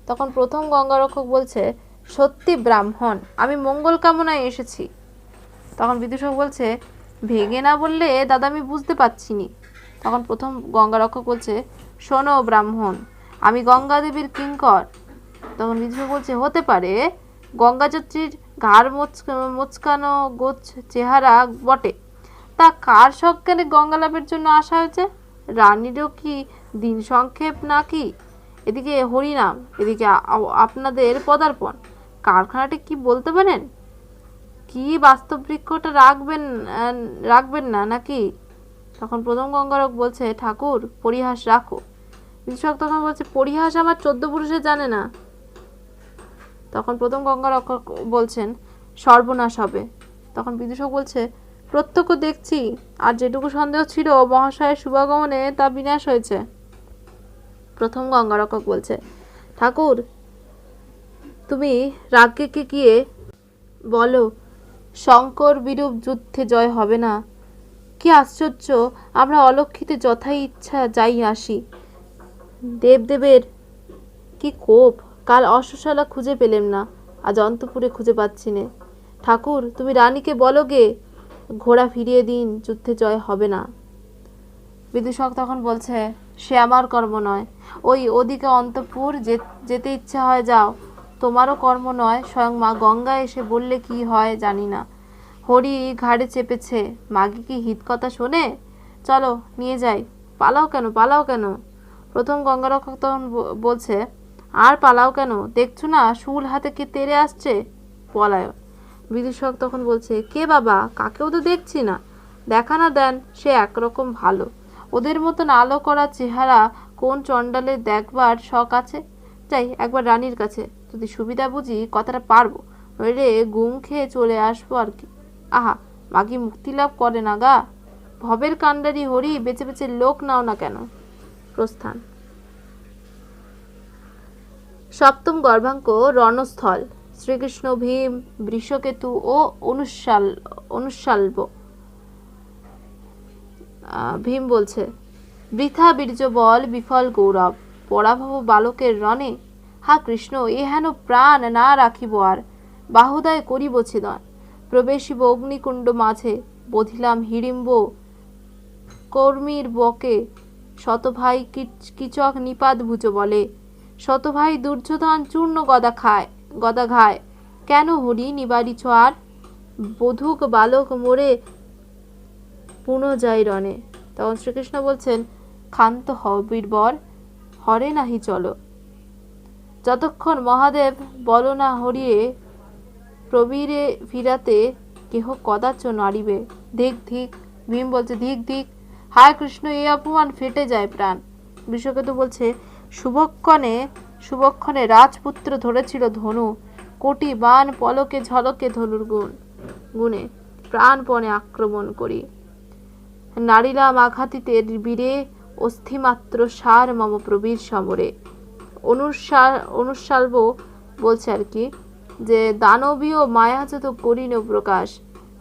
তখন প্রথম গঙ্গারক্ষক বলছে, সত্যি ব্রাহ্মণ, আমি মঙ্গল কামনায় এসেছি। তখন বিদূষক বলছে, ভেঙে না বললে দাদা আমি বুঝতে পারছি নি। তখন প্রথম গঙ্গারক্ষক বলছে, শোনো ব্রাহ্মণ, আমি গঙ্গা দেবীর কিঙ্কর। তখন বিদূষক বলছে, হতে পারে, গঙ্গাযাত্রীর ঘাড় মোচকানো গোছ চেহারা বটে, তা কার সজ্ঞানে গঙ্গা লাভের জন্য আসা হয়েছে? রানীরও কি দিন সংক্ষেপ নাকি? এদিকে হরিনাম, এদিকে আপনাদের পদার্পণ, কারখানাটি কি বলতে পারেন? কি বাস্তব বৃক্ষটা রাখবেন না নাকি? তখন প্রথম গঙ্গারক বলছে, ঠাকুর পরিহাস রাখো। বিদূষক তখন বলছে, পরিহাস আমার 14 পুরুষে জানে না। তখন প্রথম গঙ্গারক্ষক বলছেন, সর্বনাশ হবে। তখন বিদূষক বলছে, প্রত্যক্ষ দেখছি, আর যেটুকু সন্দেহ ছিল মহাশয়ের শুভাগমনে তা বিনাশ হয়েছে। প্রথম গঙ্গারক্ষক বলছে, ঠাকুর তুমি রাজ্ঞীকে গিয়ে বলো শঙ্কর বিরূপ যুদ্ধে জয় হবে না। কি আশ্চর্য, আমরা অলক্ষিতে যথাই ইচ্ছা যাই আসি। দেবদেবের কি কোপ, কাল অশ্বশালা খুঁজে পেলেম না, আজ অন্তপুরে খুঁজে পাচ্ছি নে। ঠাকুর তুমি রানীকে বলো গে, ঘোড়া ফিরিয়ে দিন, যুদ্ধে জয় হবে না। বিদূষক তখন বলছে, সে আমার কর্ম নয়, ওদিকে অন্তপুর যেতে ইচ্ছা হয় যাও, তোমারও কর্ম নয়, স্বয়ং মা গঙ্গা এসে বললে কি হয় জানি না। হরি ঘাড়ে চেপেছে, মাগি কি হিত কথা শোনে? চলো নিয়ে যাই। পালাও কেন, পালাও কেন? প্রথম গঙ্গারক্ষক তখন বলছে, আর পালাও কেন? দেখছো না শুল হাতে কে তেড়ে আসছে? পলায়ন। বিদূষক তখন বলছে, কে বাবা? কাকেও তো দেখছি না। দেখা না দেন, সে একরকম ভালো। ওদের মতন আলো করা চেহারা কোন চণ্ডালের দেখবার শখ আছে? যাই একবার রানীর কাছে, যদি সুবিধা বুঝি কথাটা পারবো, নইলে গুম খেয়ে চলে আসবো আর কি। আহা, মাগি মুক্তি লাভ করে না গা। ভবের কাণ্ডারি হরি, বেঁচে বেঁচে লোক নাও না কেন? প্রস্থান। সপ্তম গর্ভাঙ্ক রণস্থল। শ্রীকৃষ্ণ, ভীম, বৃষকেতু ও অনুশাল্ব। ভীম বলছে, বৃথা বীর্য বল, বিফল গৌরব, পরাভব বালকের রণে। হা কৃষ্ণ, এ হেন প্রাণ না রাখিব আর, বাহুদায় করিব ছেদন। প্রবেশিব অগ্নিকুণ্ড মাঝে, বধিলাম হিড়িম্ব কর্মীর বকে। শতভাই কিচক নিপাত ভুজ বলে, শতভাই দুর্যোধন চূর্ণ গদা ঘায়। কেন হরি নিবারিছ আর, বধূক বালক মোরে পুনঃ যাই রণে। তখন শ্রীকৃষ্ণ বলছেন, ক্ষান্ত হও বীরবর, হরে নাহি চলো। যতক্ষণ মহাদেব বল না হরিয়ে প্রবীরে ফিরাতে, কেহ কদাচ নাড়িবে। ধিক ধিক। ভীম বলছে, ধিক ধিক। হায় কৃষ্ণ, এই অপমান, ফেটে যায় প্রাণ। বৃষকেতু বলছে, শুভক্ষণে রাজপুত্র ধরেছিল ধনু, কোটি বাণ পলকে ঝলকে ধনুর গুণে প্রাণপণে আক্রমণ করি। নারিলাম আঘাতিতে বীরে, অস্থিমাত্র সার মম প্রবীর সমরে। অনুশাল্ব বলছে আর কি, যে দানবীয় মায়াযত করিল প্রকাশ,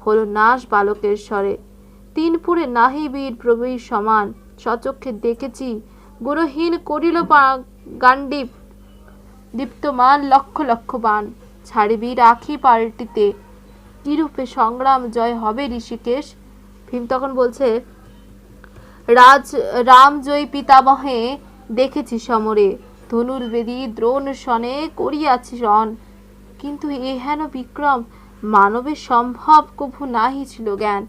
হলো নাশ বালকের স্বরে। তিনপুরে নাহি বীর প্রবীর সমান, সচক্ষে দেখেছি গুণহীন করিল গান্ডীব দীপ্তমান লক্ষ লক্ষ বাণ। ছাড়বি রাখি পাল্টিতে, কিরূপে সংগ্রাম জয় হবে ঋষিকেশ। ভীম তখন বলছে, রাম জয় পিতামহে দেখেছি সমরে, ধনুর্বেদী দ্রোণ শনে করিয়াছি রণ। কিন্তু এ হেন বিক্রম মানবের সম্ভব কভু নাহি ছিল জ্ঞান।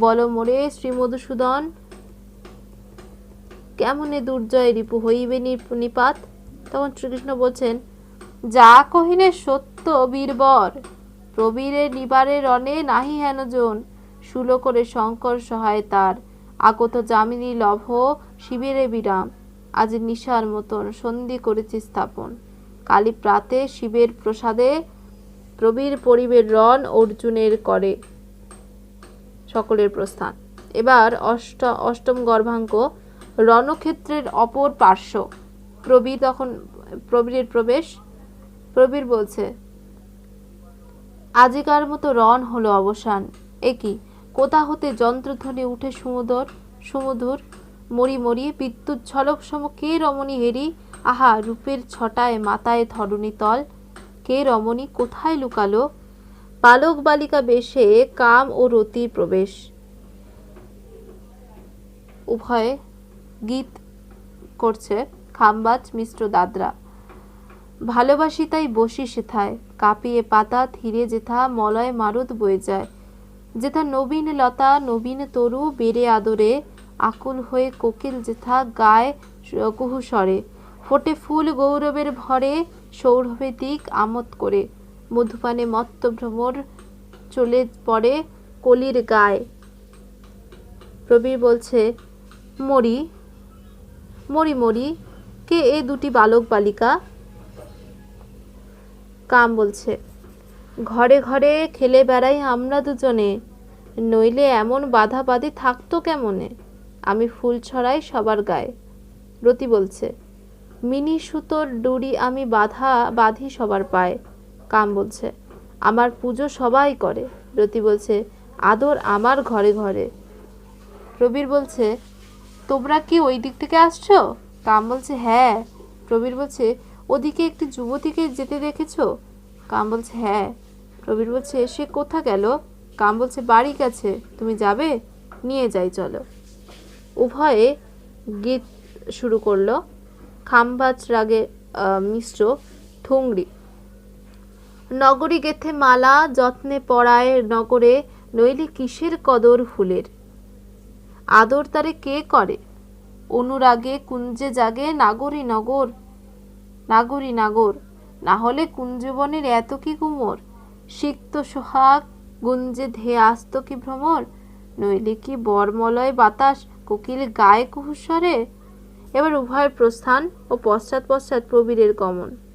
বল মোরে শ্রীমধুসূদন, কেমনে দুর্জয় রিপু হইবে নিপাত। তখন শ্রীকৃষ্ণ বলছেন, যা কহিলে সত্য বীরবর, প্রবীরের নিবারে রণে নাহি হেন জন। শুল করে শঙ্কর সহায় তার, আগত যামিনী লভ শিবিরে বিরাম। আজ নিশার মতন সন্ধি করেছি স্থাপন, কালী প্রাতে শিবের প্রসাদে, প্রবীর পরিবের রণ অর্জুনের করে। সকলের প্রস্থান। এবার অষ্টম গর্ভাঙ্ক রণক্ষেত্রের অপর পার্শ্ব। প্রবীরের প্রবেশ। প্রবীর বলছে, আজিকার মতো রণ হলো অবসান। একই কোথা হতে যন্ত্রধ্বনি উঠে সুমধুর মরি মরি, বিদ্যুৎ ঝলক সম কে রমণী হেরি। আহা, রূপের ছটায় মাতায় ধরণী তল, কে রমণী কোথায় লুকালো। বালক বালিকা বেশে কাম ও রতির প্রবেশ। উভয়ে গীত করছে খাম্বাজ মিশ্র দাদরা। ভালোবাসি তাই বসি সেথায়, কাঁপিয়ে পাতা ধীরে যেথা মলয় মারুত বয়ে যায়। যেথা নবীন লতা নবীন তরু বেড়ে আদরে, আকুল হয়ে কোকিল যেথা গায় কুহু স্বরে। ফোটে ফুল গৌরবের ভরে, সৌরভে দিক আমোদ করে। মধুপানে মত্ত ভ্রমর চলে পড়ে কলির গায়ে। প্রবীর বলছে, মরি মরি মরি, কে এ দুটি বালক বালিকা? কাম বলছে, ঘরে ঘরে খেলে বেড়াই আমরা দুজনে, নইলে এমন বাধা বাঁধি থাকতো কেমনে। আমি ফুল ছড়াই সবার গায়ে। রতি বলছে, মিনি সুতোর ডুরি আমি বাঁধি সবার পায়ে। কাম বলছে, আমার পুজো সবাই করে। রতি বলছে, আদর আমার ঘরে ঘরে। প্রবীর বলছে, তোমরা কি ওই দিক থেকে আসছো? কাম বলছে, হ্যাঁ। প্রবীর বলছে, ওদিকে একটি যুবতীকে যেতে দেখেছো? কাম বলছে, হ্যাঁ। প্রবীর বলছে, সে কোথা গেল? কাম বলছে, বাড়ি গেছে। তুমি যাবে? নিয়ে যাই চলো। উভয়ে গীত শুরু করলো। খাম্বাজ রাগে মিশ্র ঠুংরি। নগরী গেথে মালা যত্নে পরায় নগরে, নইলে কিসের কদর ফুলের। আদর তারে কে করে, অনুরাগে কুঞ্জে জাগে নাগরী নগর, নাগরী নাগর। না হলে কুঞ্জবনের এত কি গুমর, সিক্ত সোহাগ গুঞ্জে ধেয়ে আসত কি ভ্রমর, নইলে কি বরমলয় বাতাস কোকিল গায়ে কুহুস্বরে। এবার উভয়ের প্রস্থান ও পশ্চাৎ পশ্চাৎ প্রবীরের গমন।